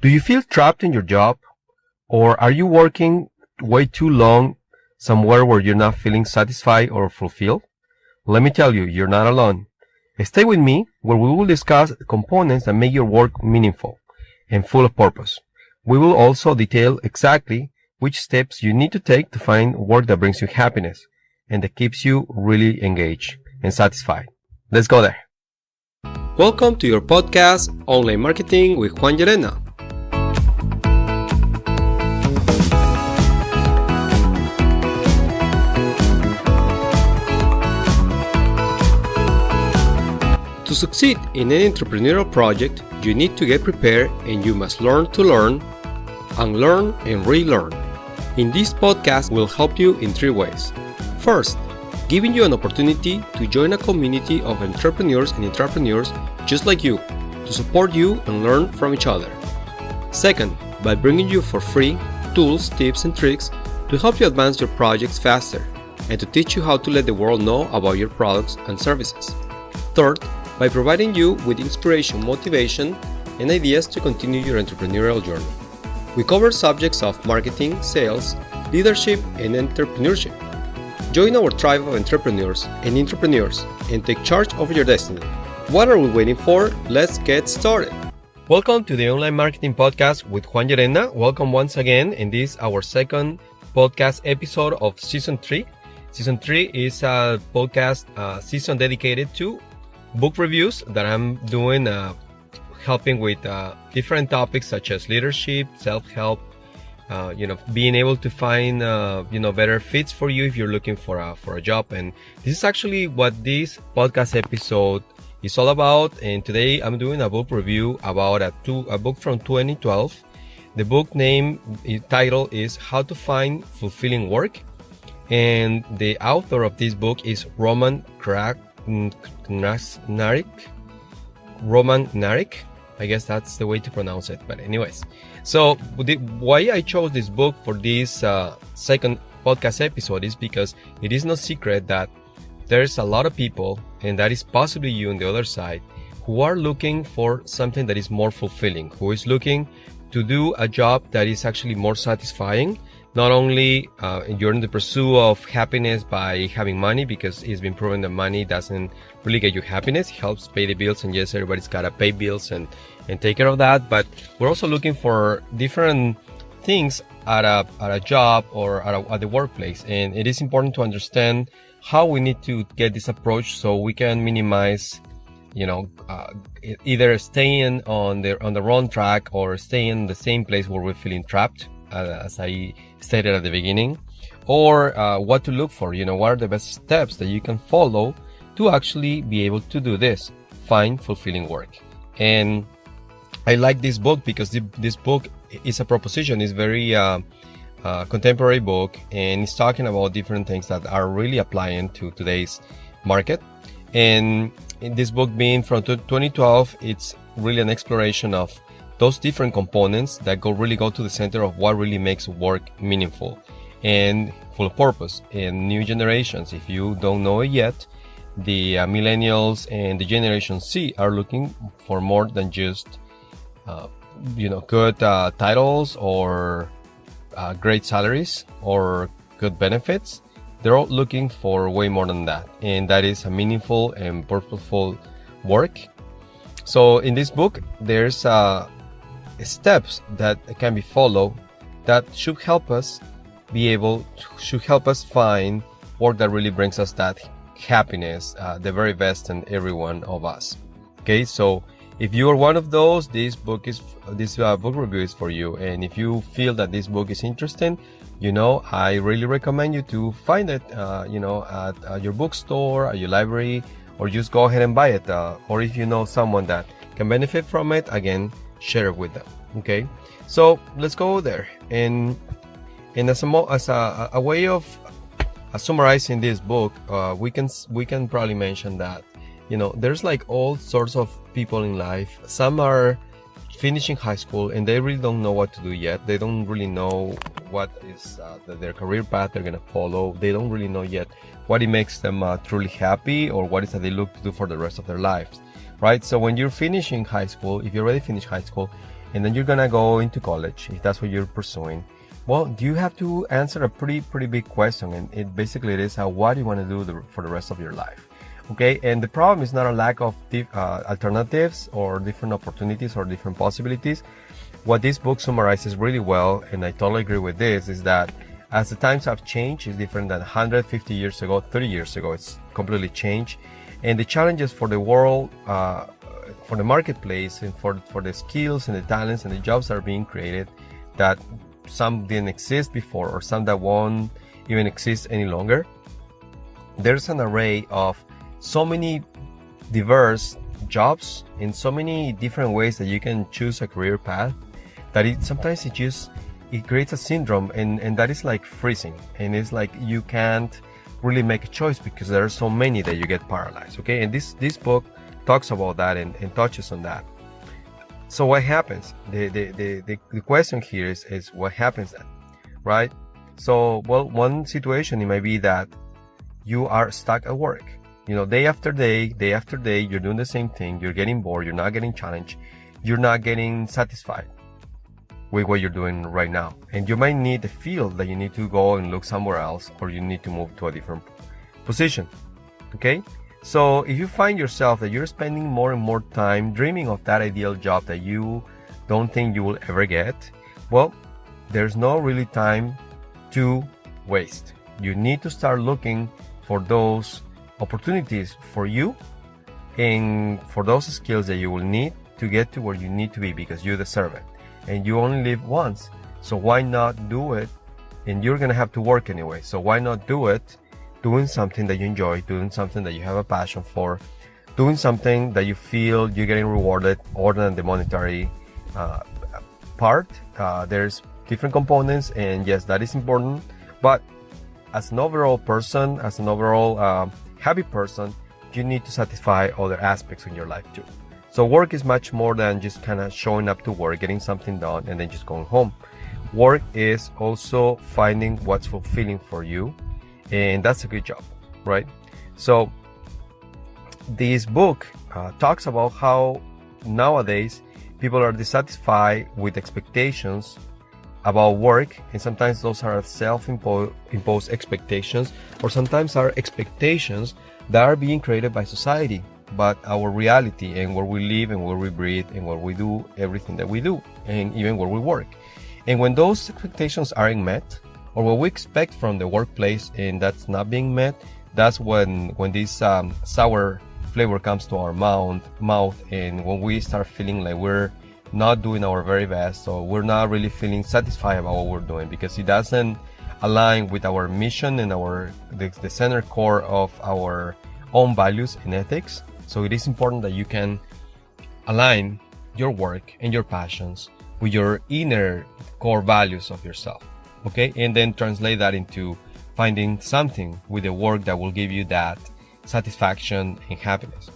Do you feel trapped in your job? Or are you working way too long somewhere where you're not feeling satisfied or fulfilled? Let me tell you, you're not alone. Stay with me where we will discuss components that make your work meaningful and full of purpose. We will also detail exactly which steps you need to take to find work that brings you happiness and that keeps you really engaged and satisfied. Let's go there. Welcome to your podcast, Online Marketing with Juan Llerena. To succeed in any entrepreneurial project, you need to get prepared and you must learn to learn, unlearn and relearn. In this podcast, we'll help you in three ways. First, giving you an opportunity to join a community of entrepreneurs and intrapreneurs just like you, to support you and learn from each other. Second, by bringing you for free tools, tips and tricks to help you advance your projects faster and to teach you how to let the world know about your products and services. Third, by providing you with inspiration, motivation, and ideas to continue your entrepreneurial journey. We cover subjects of marketing, sales, leadership, and entrepreneurship. Join our tribe of entrepreneurs and intrapreneurs and take charge of your destiny. What are we waiting for? Let's get started. Welcome to the Online Marketing Podcast with Juan Llerena. Welcome once again in this our second podcast episode of Season 3. Season 3 is a podcast season dedicated to book reviews that I'm doing, helping with different topics such as leadership, self-help, being able to find, better fits for you if you're looking for a job. And this is actually what this podcast episode is all about. And today I'm doing a book review about a book from 2012. The book title is How to Find Fulfilling Work. And the author of this book is Roman Krznari. I guess that's the way to pronounce it. But anyways, so why I chose this book for this second podcast episode is because it is no secret that there's a lot of people, and that is possibly you on the other side, who are looking for something that is more fulfilling, who is looking to do a job that is actually more satisfying. Not only you're in the pursuit of happiness by having money, because it's been proven that money doesn't really get you happiness. It helps pay the bills, and yes, everybody's got to pay bills and take care of that. But we're also looking for different things at a job or at the workplace. And it is important to understand how we need to get this approach so we can minimize, either staying on the wrong track or staying in the same place where we're feeling trapped, as I stated at the beginning, or what to look for, what are the best steps that you can follow to actually be able to do this, find fulfilling work. And I like this book because this book is a proposition, is very contemporary book, and it's talking about different things that are really applying to today's market. And in this book being from 2012, it's really an exploration of those different components that really go to the center of what really makes work meaningful and full of purpose. And new generations, if you don't know it yet, the millennials and the Generation C are looking for more than just, good titles or great salaries or good benefits. They're all looking for way more than that, and that is a meaningful and purposeful work. So in this book, there's steps that can be followed that should help us find work that really brings us that happiness, the very best in every one of us. Okay, so if you are one of those, this book review is for you. And if you feel that this book is interesting, I really recommend you to find it, at your bookstore, at your library, or just go ahead and buy it. Or if you know someone that can benefit from it, again, share it with them. Okay, so let's go there. And as a way of summarizing this book, we can probably mention that there's like all sorts of people in life. Some are finishing high school and they really don't know what to do yet. They don't really know what is their career path they're gonna follow. They don't really know yet what it makes them truly happy, or what is that they look to do for the rest of their lives, right? So when you're finishing high school, if you already finished high school, and then you're gonna go into college if that's what you're pursuing. Well, you have to answer a pretty big question, and it basically is what do you want to do for the rest of your life. Okay, and the problem is not a lack of alternatives or different opportunities or different possibilities. What this book summarizes really well, and I totally agree with this, is that as the times have changed, it's different than 150 years ago, 30 years ago. It's completely changed, and the challenges for the world, for the marketplace, and for the skills and the talents and the jobs that are being created, that some didn't exist before or some that won't even exist any longer. There's an array of so many diverse jobs in so many different ways that you can choose a career path, that sometimes it creates a syndrome, and that is like freezing, and it's like you can't really make a choice because there are so many that you get paralyzed. Okay, and this book talks about that and touches on that. So what happens? The question here is what happens then, right? So, well, one situation, it might be that you are stuck at work. Day after day, you're doing the same thing. You're getting bored. You're not getting challenged. You're not getting satisfied with what you're doing right now. And you might need to feel that you need to go and look somewhere else, or you need to move to a different position. Okay? So if you find yourself that you're spending more and more time dreaming of that ideal job that you don't think you will ever get, well, there's no really time to waste. You need to start looking for those opportunities for you and for those skills that you will need to get to where you need to be, because you deserve it. And you only live once, so why not do it? And you're gonna have to work anyway, so why not do it doing something that you enjoy, doing something that you have a passion for, doing something that you feel you're getting rewarded other than the monetary part. There's different components, and yes, that is important, but as an overall person, as an overall happy person, you need to satisfy other aspects in your life too. So work is much more than just kind of showing up to work, getting something done, and then just going home. Work is also finding what's fulfilling for you, and that's a good job, right? So this book talks about how nowadays people are dissatisfied with expectations about work, and sometimes those are self-imposed expectations, or sometimes are expectations that are being created by society, but our reality and where we live and where we breathe and where we do everything that we do, and even where we work. And when those expectations aren't met, or what we expect from the workplace and that's not being met, that's when this sour flavor comes to our mouth, and when we start feeling like we're not doing our very best, or we're not really feeling satisfied about what we're doing because it doesn't align with our mission and the center core of our own values and ethics. So it is important that you can align your work and your passions with your inner core values of yourself, okay? And then translate that into finding something with the work that will give you that satisfaction and happiness.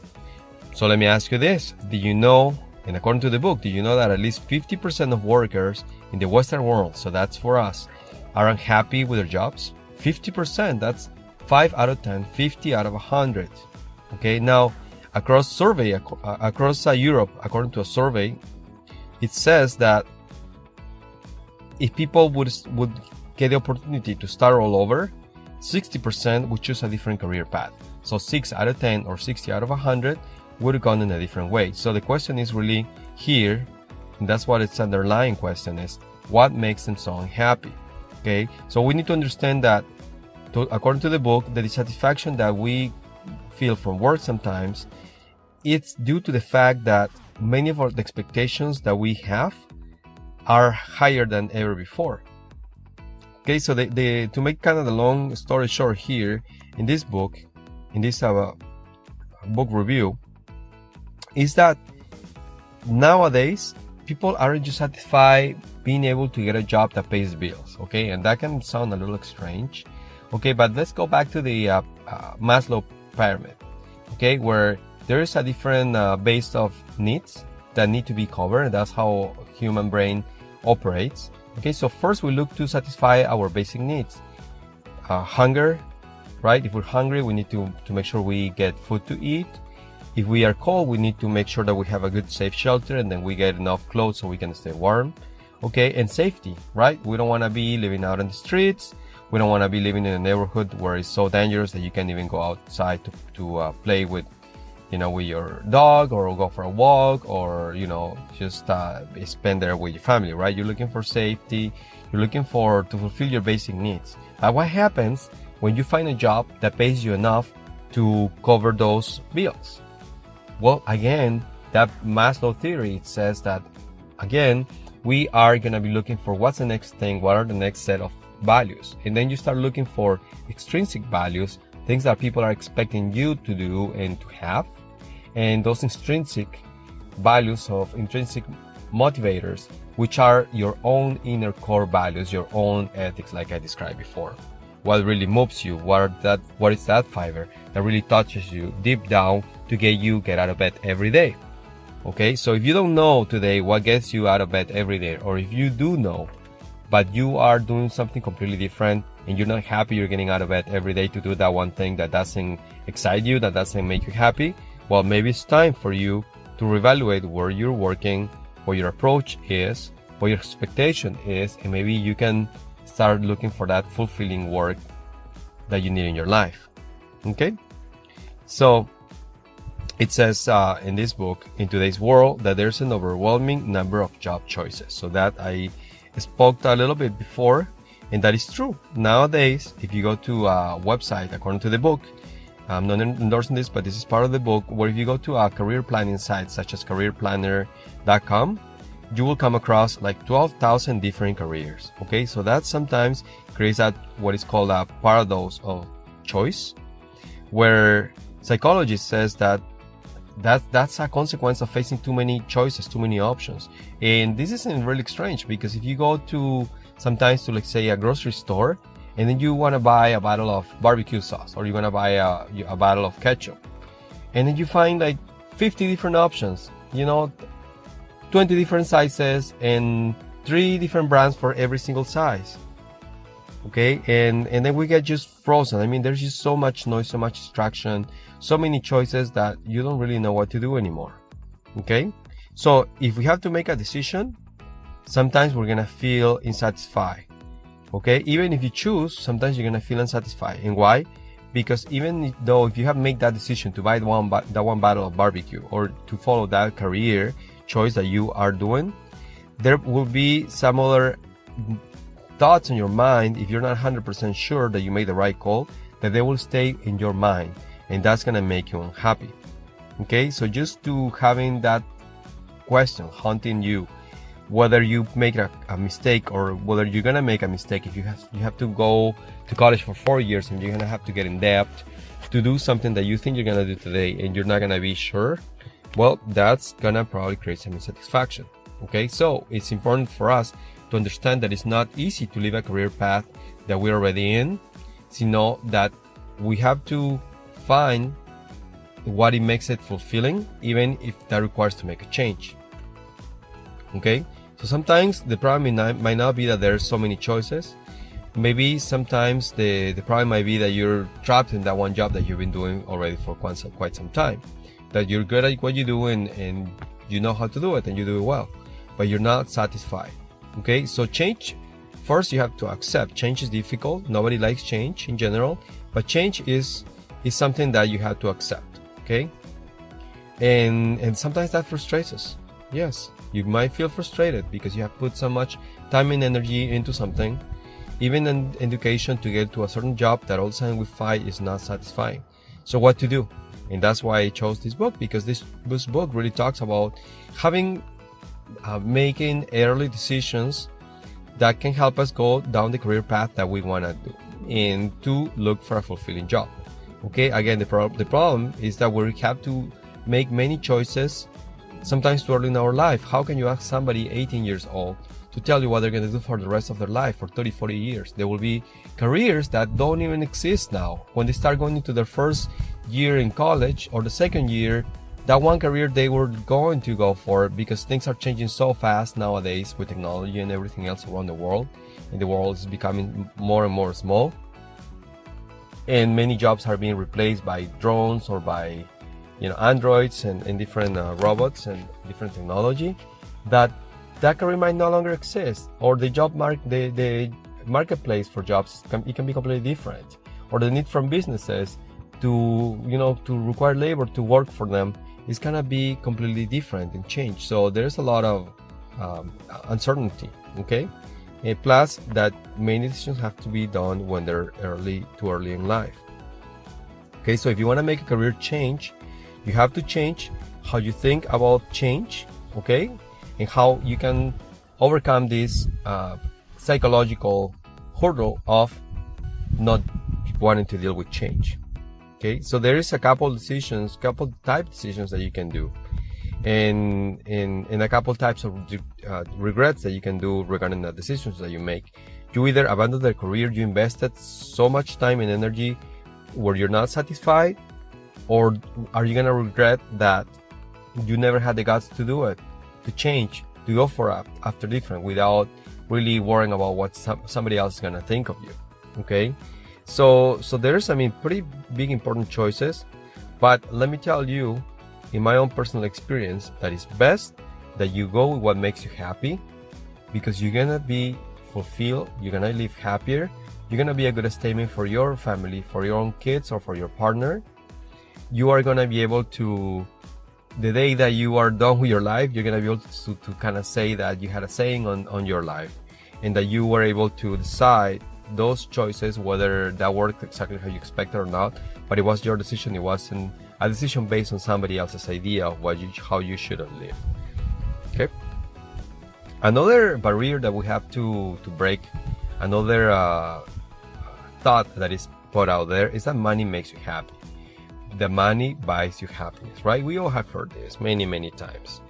So let me ask you this. Do you know, and according to the book, do you know that at least 50% of workers in the Western world, so that's for us, are unhappy with their jobs? 50%, that's 5 out of 10, 50 out of 100. Okay, now across Europe, according to a survey, it says that if people would get the opportunity to start all over, 60% would choose a different career path. So 6 out of 10 or 60 out of 100 would have gone in a different way. So the question is really here, and that's what its underlying question is, what makes them so unhappy? Okay, so we need to understand that, according to the book, the dissatisfaction that we feel from work sometimes, it's due to the fact that many of the expectations that we have are higher than ever before. Okay, so to make kind of the long story short here, in this book, in this book review, is that nowadays people aren't just satisfied being able to get a job that pays bills, okay? And that can sound a little strange, okay? But let's go back to the Maslow pyramid, okay? Where there is a different base of needs that need to be covered, and that's how human brain operates. Okay, so first we look to satisfy our basic needs. Hunger, right? If we're hungry, we need to make sure we get food to eat. If we are cold, we need to make sure that we have a good safe shelter, and then we get enough clothes so we can stay warm. Okay, and safety, right? We don't want to be living out in the streets. We don't want to be living in a neighborhood where it's so dangerous that you can't even go outside to play with, with your dog, or go for a walk, or, just spend there with your family, right? You're looking for safety. You're looking to fulfill your basic needs. What happens when you find a job that pays you enough to cover those bills? Well, again, that Maslow theory, it says that, again, we are going to be looking for what's the next thing, what are the next set of values. And then you start looking for extrinsic values, things that people are expecting you to do and to have. And those intrinsic values of intrinsic motivators, which are your own inner core values, your own ethics, like I described before. What really moves you? What is that fiber that really touches you deep down to get out of bed every day? Okay, so if you don't know today what gets you out of bed every day, or if you do know, but you are doing something completely different and you're not happy you're getting out of bed every day to do that one thing that doesn't excite you, that doesn't make you happy, well, maybe it's time for you to reevaluate where you're working, what your approach is, what your expectation is, and maybe you can start looking for that fulfilling work that you need in your life. Okay? So, it says in this book, in today's world, that there's an overwhelming number of job choices. So that I spoke a little bit before, and that is true. Nowadays, if you go to a website, according to the book, I'm not endorsing this, but this is part of the book, where if you go to a career planning site such as careerplanner.com, you will come across like 12,000 different careers. Okay, so that sometimes creates what is called a paradox of choice, where psychology says that's a consequence of facing too many choices, too many options. And this isn't really strange, because if you go sometimes to, let's say, a grocery store, and then you want to buy a bottle of barbecue sauce, or you want to buy a bottle of ketchup, and then you find like 50 different options, 20 different sizes and 3 different brands for every single size. Okay, and then we get just frozen. I mean, there's just so much noise, so much distraction, so many choices that you don't really know what to do anymore. Okay, so if we have to make a decision, sometimes we're gonna feel unsatisfied. Okay, even if you choose, sometimes you're gonna feel unsatisfied. And why? Because even though if you have made that decision to buy that one bottle of barbecue, or to follow that career choice that you are doing, there will be some other thoughts in your mind, if you're not 100% sure that you made the right call, that they will stay in your mind, and that's gonna make you unhappy. Okay, so just to having that question haunting you, whether you make a mistake, or whether you're gonna make a mistake, if you have to go to college for 4 years and you're gonna have to get in debt to do something that you think you're gonna do today and you're not gonna be sure, well, that's gonna probably create some insatisfaction. Okay, so it's important for us to understand that it's not easy to leave a career path that we're already in, sino that we have to find what it makes it fulfilling, even if that requires to make a change. Okay, so sometimes the problem might not be that there's so many choices. Maybe sometimes the problem might be that you're trapped in that one job that you've been doing already for quite some time, that you're good at what you do and you know how to do it and you do it well, but you're not satisfied. Okay, so change, first you have to accept change is difficult. Nobody likes change in general, but change is something that you have to accept. Okay, and sometimes that frustrates us. Yes, you might feel frustrated because you have put so much time and energy into something, even in education, to get to a certain job that all of a sudden we find is not satisfying. So what to do? And that's why I chose this book, because this book really talks about making early decisions that can help us go down the career path that we want to do, and to look for a fulfilling job. Okay, again, the problem is that we have to make many choices, sometimes too early in our life. How can you ask somebody 18 years old to tell you what they're going to do for the rest of their life, for 30, 40 years? There will be careers that don't even exist now. When they start going into their first year in college or the second year, that one career they were going to go for, because things are changing so fast nowadays with technology and everything else around the world, and the world is becoming more and more small, and many jobs are being replaced by drones or by androids and different robots and different technology, that career might no longer exist, or the the marketplace for jobs it can be completely different, or the need from businesses to require labor to work for them is gonna be completely different and change. So there's a lot of uncertainty. Okay, and plus that many decisions have to be done when they're too early in life. Okay, so if you want to make a career change, you have to change how you think about change. Okay, and how you can overcome this psychological hurdle of not wanting to deal with change. Okay, so there is a couple type decisions that you can do, and a couple types of regrets that you can do regarding the decisions that you make. You either abandon the career you invested so much time and energy where you're not satisfied, or are you gonna regret that you never had the guts to do it, to change, to go for after different without really worrying about what somebody else is gonna think of you. Okay, so there's pretty big important choices, but let me tell you, in my own personal experience, that it's best that you go with what makes you happy, because you're gonna be fulfilled, you're gonna live happier, you're gonna be a good statement for your family, for your own kids, or for your partner. You are gonna be able to, the day that you are done with your life, you're gonna be able to kind of say that you had a saying on your life, and that you were able to decide those choices, whether that worked exactly how you expected or not, but it was your decision. It wasn't a decision based on somebody else's idea of how you should have lived. Okay. Another barrier that we have to break, another thought that is put out there, is that money makes you happy. The money buys you happiness, right? We all have heard this many times,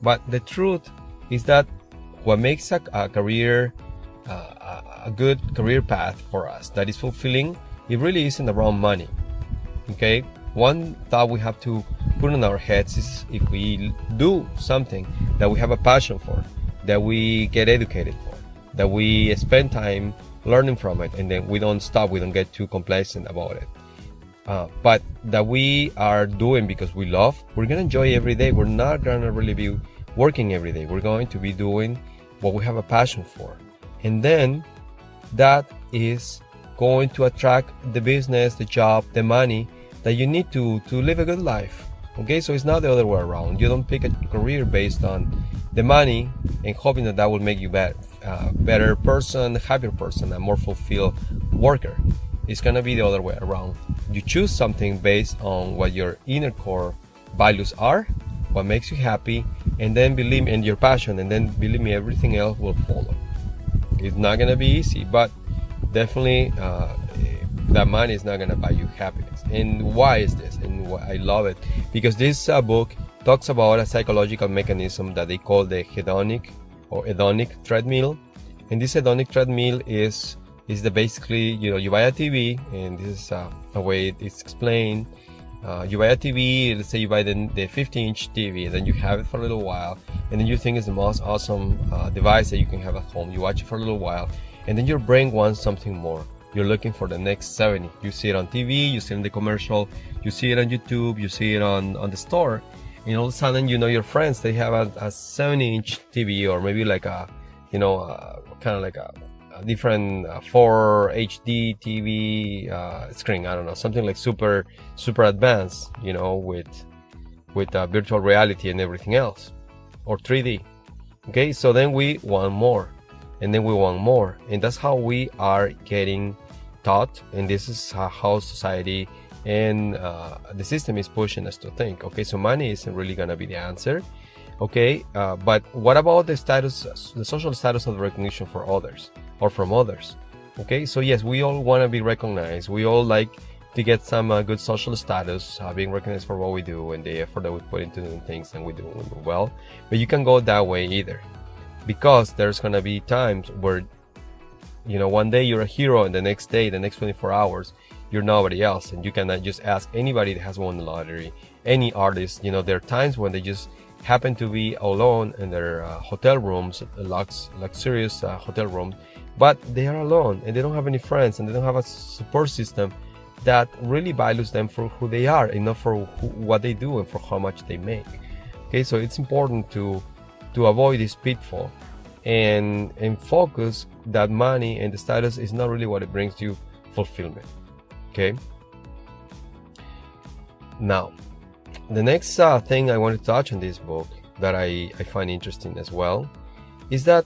but the truth is that what makes a career a good career path for us that is fulfilling, it really isn't around money. Okay, one thought we have to put in our heads is, if we do something that we have a passion for, that we get educated for, that we spend time learning from it, and then we don't stop, we don't get too complacent about it, but that we are doing because we love, we're gonna enjoy every day. We're not gonna really be working every day. We're going to be doing what we have a passion for, and then that is going to attract the business, the job, the money that you need to live a good life. Okay, so it's not the other way around. You don't pick a career based on the money and hoping that will make you better person, happier person, a more fulfilled worker. It's gonna be the other way around. You choose something based on what your inner core values are, what makes you happy, and then believe in your passion, and then believe me, everything else will follow. It's not gonna be easy, but definitely that money is not gonna buy you happiness. And why is this? And I love it because this book talks about a psychological mechanism that they call the hedonic treadmill. And this hedonic treadmill is the basically, you buy a TV, and this is a way it's explained. You buy a TV, let's say you buy the 50-inch TV, and then you have it for a little while, and then you think it's the most awesome device that you can have at home. You watch it for a little while, and then your brain wants something more. You're looking for the next 70. You see it on TV, you see it in the commercial, you see it on YouTube, you see it on the store, and all of a sudden, your friends, they have a 70-inch TV, or maybe like a, kind of like a different 4 HD TV screen. I don't know, something like super advanced, with virtual reality and everything else, or 3D. Okay, so then we want more, and then we want more, and that's how we are getting taught, and this is how society and the system is pushing us to think. Okay, so money isn't really gonna be the answer. Okay, but what about the social status of the recognition for others or from others? Okay, so yes, we all want to be recognized. We all like to get some good social status, being recognized for what we do and the effort that we put into doing things, and we do well. But you can go that way either, because there's gonna be times where, one day you're a hero, and the next day, the next 24 hours, you're nobody else. And you cannot just ask anybody that has won the lottery, any artist. There are times when they just happen to be alone in their hotel rooms, luxurious hotel room, but they are alone, and they don't have any friends, and they don't have a support system. that really values them for who they are and not for what they do and for how much they make. Okay, so it's important to avoid this pitfall and focus that money and the status is not really what it brings you fulfillment. Okay. Now, the next thing I want to touch on this book that I find interesting as well is that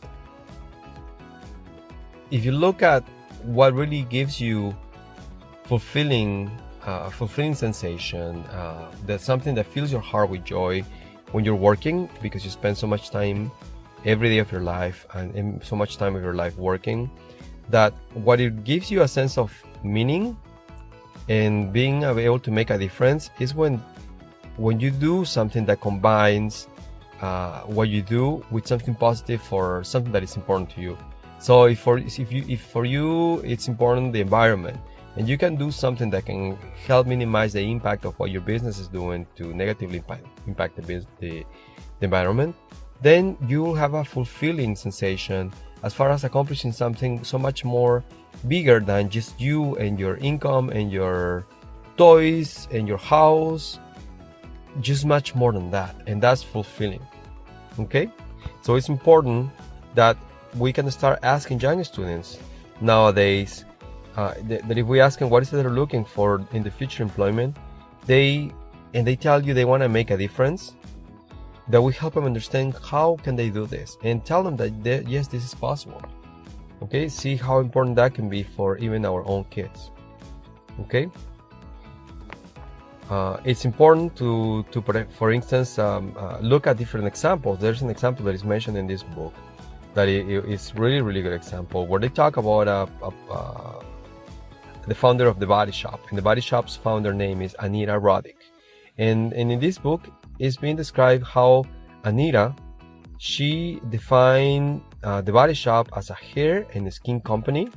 if you look at what really gives you fulfilling sensation, that's something that fills your heart with joy when you're working, because you spend so much time every day of your life and so much time of your life working, that what it gives you a sense of meaning and being able to make a difference is when you do something that combines what you do with something positive for something that is important to you. So if for you it's important the environment, and you can do something that can help minimize the impact of what your business is doing to negatively impact the environment, then you will have a fulfilling sensation as far as accomplishing something so much more bigger than just you and your income and your toys and your house. Just much more than that, and that's fulfilling. Okay, so it's important that we can start asking young students nowadays that if we ask them what is it they're looking for in the future employment, they tell you they want to make a difference, that we help them understand how can they do this and tell them that yes, this is possible. Okay, see how important that can be for even our own kids. Okay, it's important to for instance, look at different examples. There's an example that is mentioned in this book that is really, really good example where they talk about the founder of The Body Shop, and The Body Shop's founder name is Anita Roddick. And in this book, it's being described how Anita, she defined The Body Shop as a hair and skin company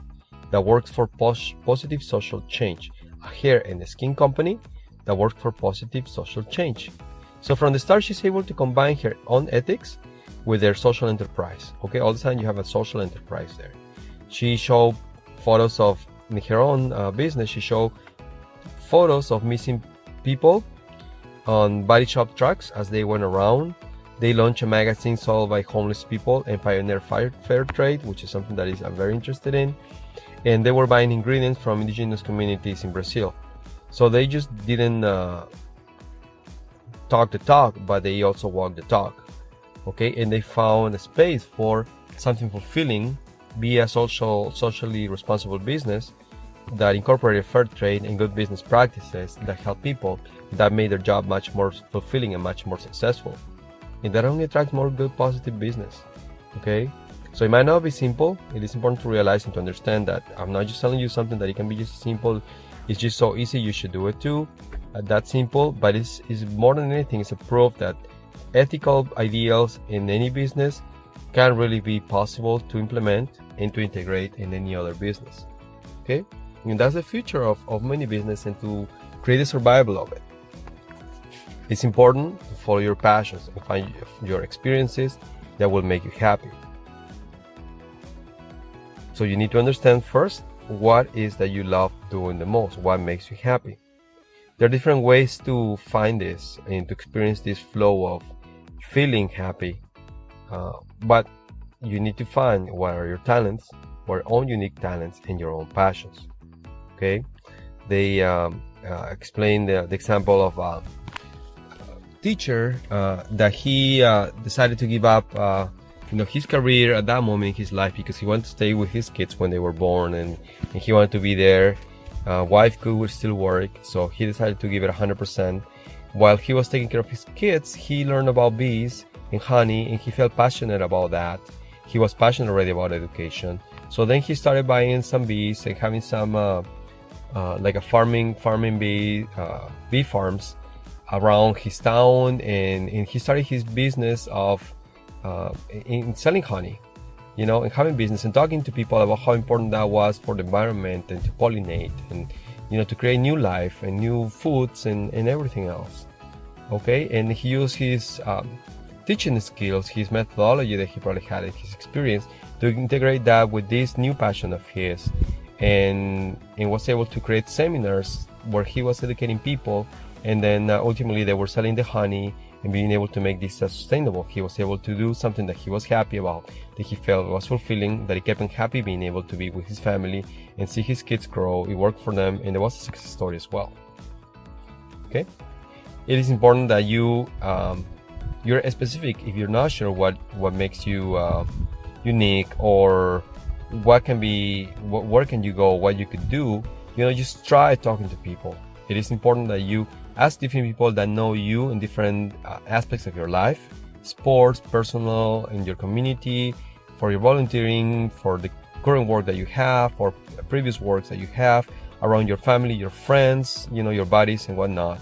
that works for positive social change. A hair and skin company that works for positive social change. So from the start, she's able to combine her own ethics with their social enterprise. Okay, all the time you have a social enterprise there. She showed photos of, in her own business, she showed photos of missing people on Body Shop trucks as they went around. They launched a magazine sold by homeless people and pioneer fair trade, which is something that I'm very interested in. And they were buying ingredients from indigenous communities in Brazil. So they just didn't talk the talk, but they also walk the talk. Okay, and they found a space for something fulfilling, be a socially responsible business that incorporated fair trade and good business practices that help people, that made their job much more fulfilling and much more successful. And that only attracts more good, positive business. Okay, so it might not be simple. It is important to realize and to understand that I'm not just telling you something that it can be just simple. It's just so easy, you should do it too. That simple, but it's more than anything, it's a proof that ethical ideals in any business can really be possible to implement and to integrate in any other business. Okay, and that's the future of many business, and to create the survival of it. It's important to follow your passions and find your experiences that will make you happy. So you need to understand first what is that you love doing the most, what makes you happy. There are different ways to find this and to experience this flow of feeling happy, but you need to find what are your talents, your own unique talents, and your own passions. Okay, they explain the example of a teacher that he decided to give up his career at that moment in his life because he wanted to stay with his kids when they were born, and he wanted to be there. Wife could still work, so he decided to give it 100%. While he was taking care of his kids, he learned about bees and honey, and he felt passionate about that. He was passionate already about education, so then he started buying some bees and having some like a farming bee farms around his town, and he started his business of in selling honey, and having business and talking to people about how important that was for the environment and to pollinate and to create new life and new foods and everything else. Okay, and he used his teaching skills, his methodology that he probably had in his experience, to integrate that with this new passion of his, and was able to create seminars where he was educating people, and then ultimately they were selling the honey and being able to make this sustainable. He was able to do something that he was happy about, that he felt was fulfilling, that he kept him happy being able to be with his family and see his kids grow. It worked for them, and it was a success story as well. Okay, it is important that you're specific if you're not sure what makes you unique, or where can you go, what you could do. Just try talking to people. It is important that you ask different people that know you in different aspects of your life, sports, personal, in your community, for your volunteering, for the current work that you have, or previous works that you have, around your family, your friends, your buddies and whatnot.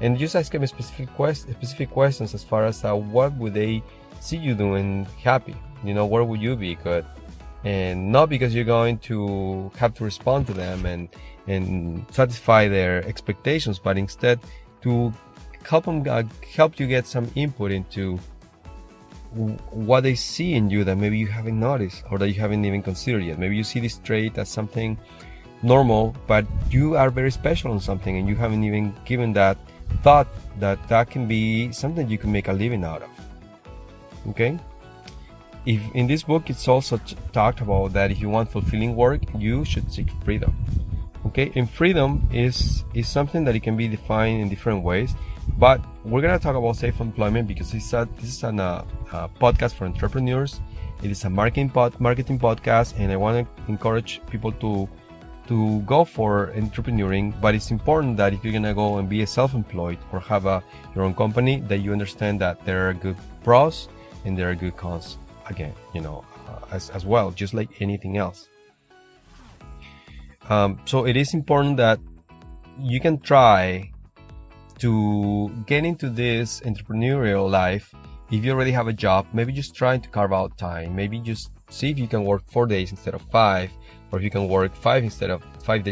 And just ask them specific questions as far as what would they see you doing happy, where would you be good. And not because you're going to have to respond to them and satisfy their expectations, but instead to help you get some input into what they see in you that maybe you haven't noticed or that you haven't even considered yet. Maybe you see this trait as something normal, but you are very special on something and you haven't even given that thought that can be something you can make a living out of. Okay? If in this book it's also talked about that if you want fulfilling work, you should seek freedom. Okay, and freedom is something that it can be defined in different ways, but we're gonna talk about self-employment because this is a podcast for entrepreneurs. It is a marketing podcast, and I want to encourage people to go for entrepreneuring. But it's important that if you're gonna go and be a self-employed or have your own company, that you understand that there are good pros and there are good cons. Again, as well, just like anything else. So it is important that you can try to get into this entrepreneurial life. If you already have a job, maybe just try to carve out time. Maybe just see if you can work 4 days instead of 5, or if you can work 5 days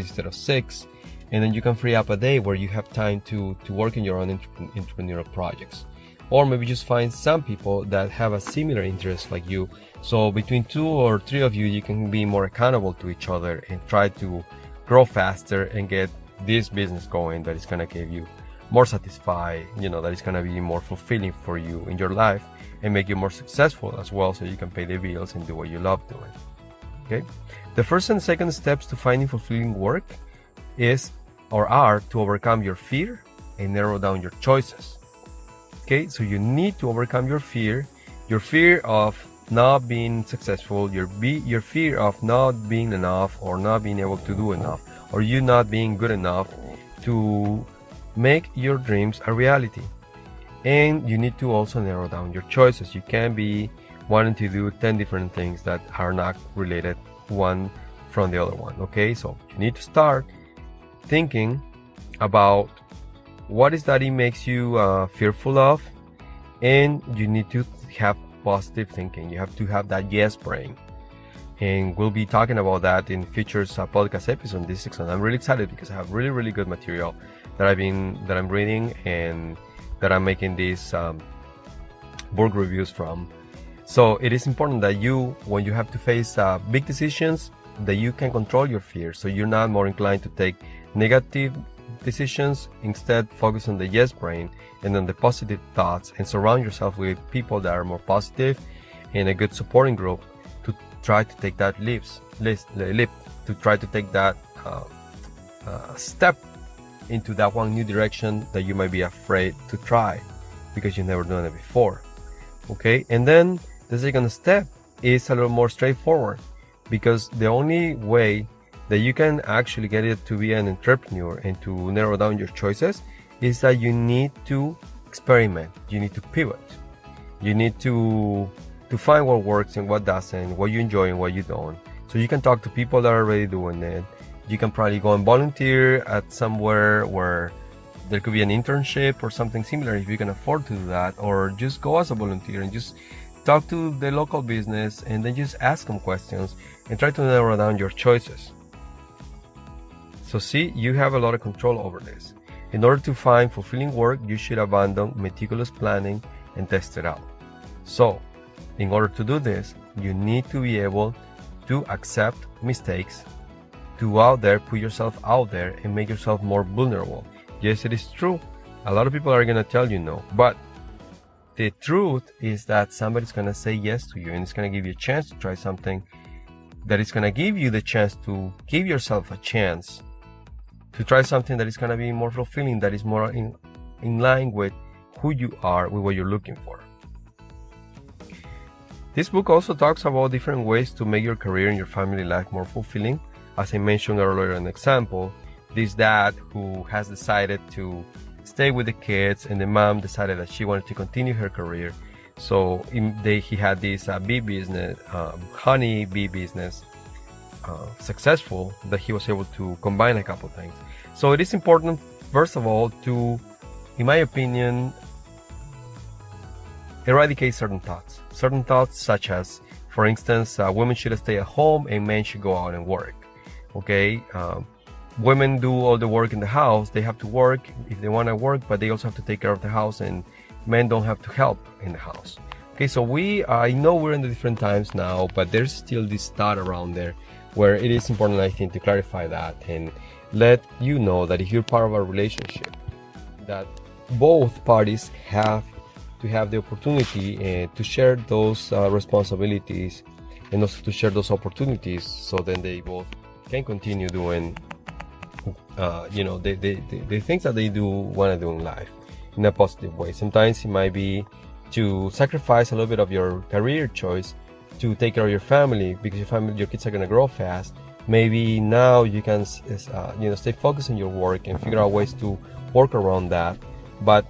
instead of 6, and then you can free up a day where you have time to work in your own entrepreneurial projects. Or maybe just find some people that have a similar interest like you. So between 2 or 3 of you, you can be more accountable to each other and try to grow faster and get this business going that is going to give you more satisfied, that is going to be more fulfilling for you in your life and make you more successful as well, so you can pay the bills and do what you love doing. Okay? The first and second steps to finding fulfilling work are to overcome your fear and narrow down your choices. Okay, so you need to overcome your fear of not being successful, your fear of not being enough or not being able to do enough, or you not being good enough to make your dreams a reality. And you need to also narrow down your choices. You can't be wanting to do 10 different things that are not related one from the other one. Okay, so you need to start thinking about what is that it makes you fearful of, and you need to have positive thinking. You have to have that yes brain, and we'll be talking about that in future podcast episodes in this section. I'm really excited because I have really good material that I'm reading and that I'm making these book reviews from. So it is important that when you have to face big decisions, that you can control your fear, so you're not more inclined to take negative decisions. Instead, focus on the yes brain and on the positive thoughts, and surround yourself with people that are more positive and a good supporting group to try to take that leap, to try to take that step into that one new direction that you might be afraid to try because you've never done it before. Okay, and then the second step is a little more straightforward, because the only way that you can actually get it to be an entrepreneur and to narrow down your choices is that you need to experiment, you need to pivot, you need to find what works and what doesn't, what you enjoy and what you don't. So you can talk to people that are already doing it. You can probably go and volunteer at somewhere where there could be an internship or something similar if you can afford to do that, or just go as a volunteer and just talk to the local business and then just ask them questions and try to narrow down your choices. So see, you have a lot of control over this. In order to find fulfilling work, you should abandon meticulous planning and test it out. So, in order to do this, you need to be able to accept mistakes, to put yourself out there and make yourself more vulnerable. Yes, it is true. A lot of people are going to tell you no, but the truth is that somebody's going to say yes to you, and it's going to give you a chance to try something that is going to give you the chance to give yourself a chance to try something that is going to be more fulfilling, that is more in line with who you are, with what you're looking for. This book also talks about different ways to make your career and your family life more fulfilling. As I mentioned earlier, an example, this dad who has decided to stay with the kids, and the mom decided that she wanted to continue her career. So he had this bee business, honey bee business, successful, that he was able to combine a couple things. So it is important, first of all, to, in my opinion, eradicate certain thoughts such as, for instance, women should stay at home and men should go out and work. Okay, women do all the work in the house. They have to work if they want to work, but they also have to take care of the house, and men don't have to help in the house. Okay, so I know we're in the different times now, but there's still this thought around there where it is important, I think, to clarify that and let you know that if you're part of a relationship, that both parties have to have the opportunity to share those responsibilities and also to share those opportunities, so then they both can continue doing the things that they do want to do in life in a positive way. Sometimes it might be to sacrifice a little bit of your career choice to take care of your family, because your kids are going to grow fast. Maybe now you can stay focused on your work and figure out ways to work around that. But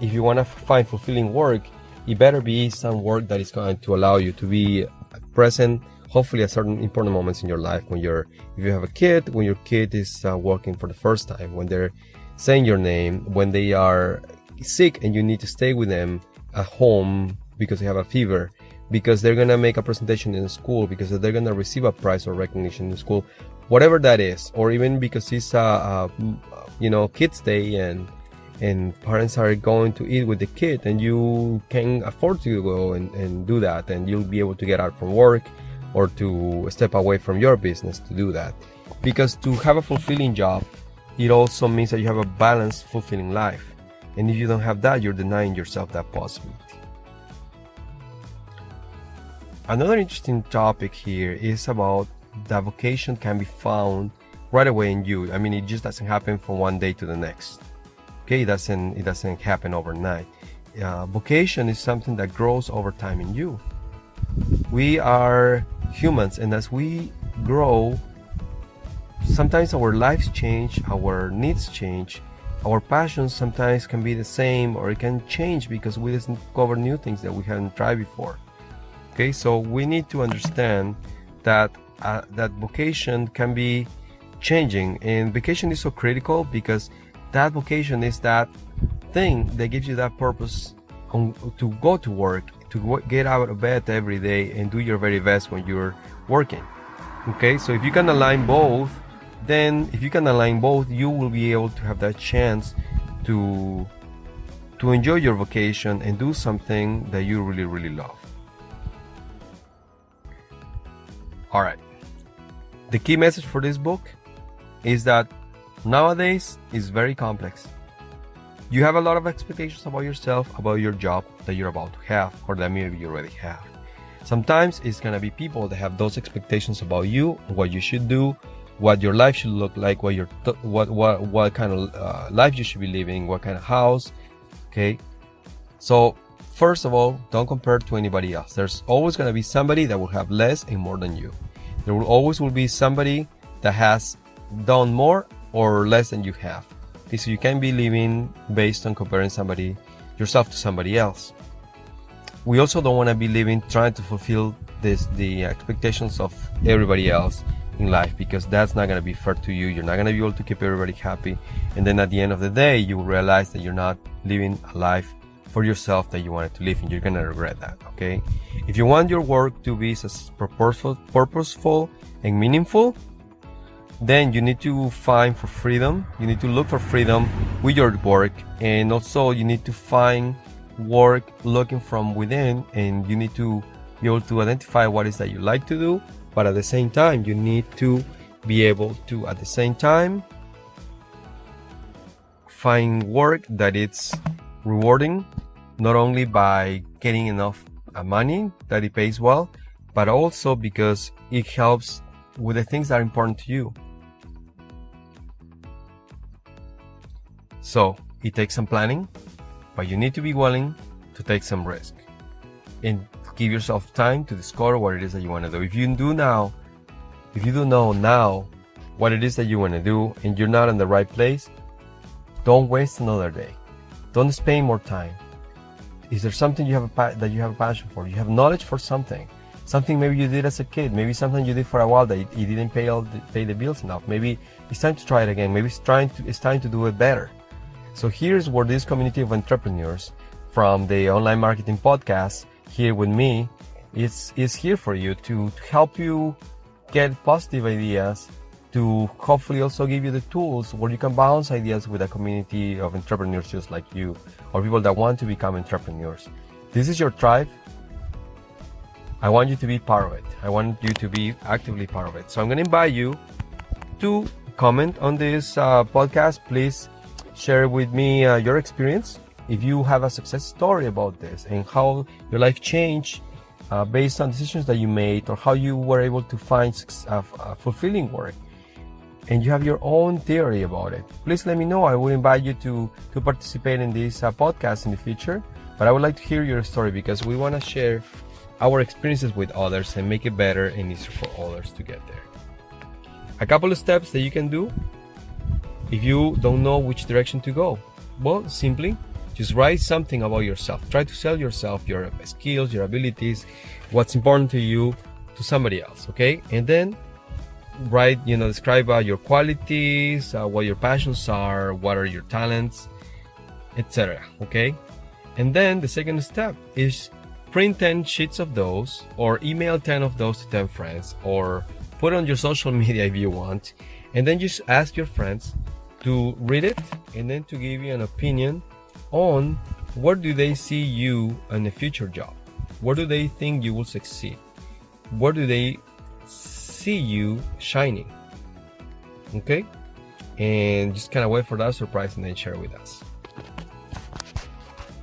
if you want to find fulfilling work, it better be some work that is going to allow you to be present, hopefully at certain important moments in your life, if you have a kid, when your kid is walking for the first time, when they're saying your name, when they are sick and you need to stay with them at home because they have a fever, because they're going to make a presentation in school, because they're going to receive a prize or recognition in school, whatever that is, or even because it's kids day and parents are going to eat with the kid and you can afford to go and do that, and you'll be able to get out from work or to step away from your business to do that. Because to have a fulfilling job, it also means that you have a balanced, fulfilling life. And if you don't have that, you're denying yourself that possibility. Another interesting topic here is about that vocation can be found right away in you. I mean, it just doesn't happen from one day to the next. Okay, it doesn't happen overnight. Vocation is something that grows over time in you. We are humans, and as we grow, sometimes our lives change, our needs change, our passions sometimes can be the same, or it can change because we discover new things that we haven't tried before. Okay, so we need to understand that that vocation can be changing, and vocation is so critical because that vocation is that thing that gives you that purpose to go to work, to get out of bed every day and do your very best when you're working. Okay, so if you can align both, you will be able to have that chance to enjoy your vocation and do something that you really, really love. All right. The key message for this book is that nowadays is very complex. You have a lot of expectations about yourself, about your job that you're about to have, or that maybe you already have. Sometimes it's going to be people that have those expectations about you, what you should do, what your life should look like, what kind of life you should be living, what kind of house. Okay, so first of all, don't compare to anybody else. There's always going to be somebody that will have less and more than you. There will always be somebody that has done more or less than you have. Okay, so you can't be living based on comparing yourself to somebody else. We also don't want to be living trying to fulfill the expectations of everybody else in life, because that's not going to be fair to you. You're not going to be able to keep everybody happy, and then at the end of the day you will realize that you're not living a life for yourself that you wanted to live, and you're going to regret that. Okay, if you want your work to be purposeful and meaningful, then you need to find for freedom. You need to look for freedom with your work, and also you need to find work looking from within, and you need to be able to identify what is that you like to do, but at the same time you need to be able to, at the same time, find work that it's rewarding, not only by getting enough money that it pays well, but also because it helps with the things that are important to you. So it takes some planning, but you need to be willing to take some risk and give yourself time to discover what it is that you want to do. If you do know now what it is that you want to do and you're not in the right place, don't waste another day. Don't spend more time. Is there something that you have a passion for? You have knowledge for something maybe you did as a kid, maybe something you did for a while that you didn't pay the bills enough. Maybe it's time to try it again. Maybe it's time to do it better. So here's where this community of entrepreneurs from the Online Marketing Podcast here with me is here for you to help you get positive ideas, to hopefully also give you the tools where you can bounce ideas with a community of entrepreneurs just like you, or people that want to become entrepreneurs. This is your tribe. I want you to be part of it. I want you to be actively part of it. So I'm going to invite you to comment on this podcast. Please share with me your experience. If you have a success story about this and how your life changed based on decisions that you made, or how you were able to find fulfilling work, and you have your own theory about it, please let me know. I will invite you to participate in this podcast in the future. But I would like to hear your story, because we want to share our experiences with others and make it better and easier for others to get there. A couple of steps that you can do if you don't know which direction to go. Well, simply just write something about yourself. Try to sell yourself, your skills, your abilities, what's important to you, to somebody else, okay? And then write, describe your qualities, what your passions are, what are your talents, etc. Okay? And then the second step is print 10 sheets of those, or email 10 of those to 10 friends, or put on your social media if you want, and then just ask your friends to read it and then to give you an opinion on where do they see you in a future job, where do they think you will succeed, where do they see you shining. Okay? And just kind of wait for that surprise and then share with us.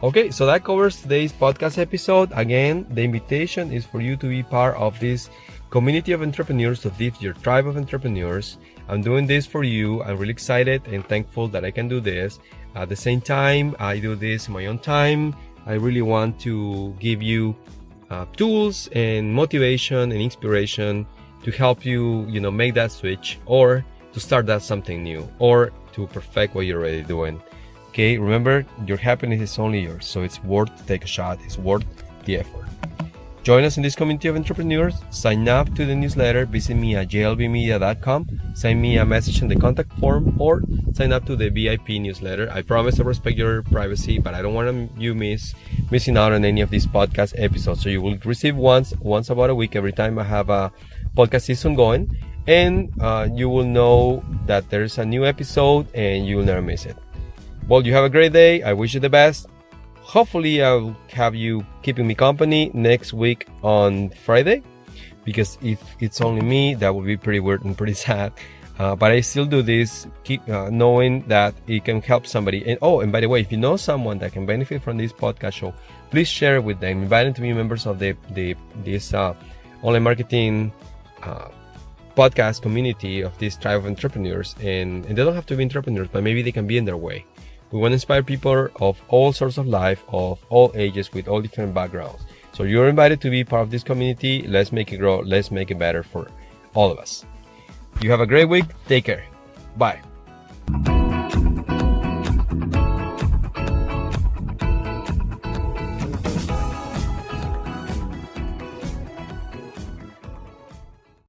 Okay, so that covers today's podcast episode. Again, the invitation is for you to be part of this community of entrepreneurs, of this your tribe of entrepreneurs. I'm doing this for you. I'm really excited and thankful that I can do this. At the same time, I do this in my own time. I really want to give you tools and motivation and inspiration to help you, make that switch, or to start that something new, or to perfect what you're already doing. Okay, remember, your happiness is only yours, so it's worth to take a shot. It's worth the effort. Join us in this community of entrepreneurs. Sign up to the newsletter. Visit me at jlbmedia.com. Send me a message in the contact form, or sign up to the VIP newsletter. I promise to respect your privacy, but I don't want you missing out on any of these podcast episodes. So you will receive once about a week every time I have a podcast season going, and you will know that there's a new episode and you will never miss it. Well, you have a great day. I wish you the best. Hopefully, I'll have you keeping me company next week on Friday, because if it's only me, that would be pretty weird and pretty sad. But I still do this, keep knowing that it can help somebody. And by the way, if you know someone that can benefit from this podcast show, please share it with them. Invite them to be members of this online marketing podcast community of this tribe of entrepreneurs. And they don't have to be entrepreneurs, but maybe they can be in their way. We want to inspire people of all sorts of life, of all ages, with all different backgrounds. So you're invited to be part of this community. Let's make it grow. Let's make it better for all of us. You have a great week. Take care. Bye.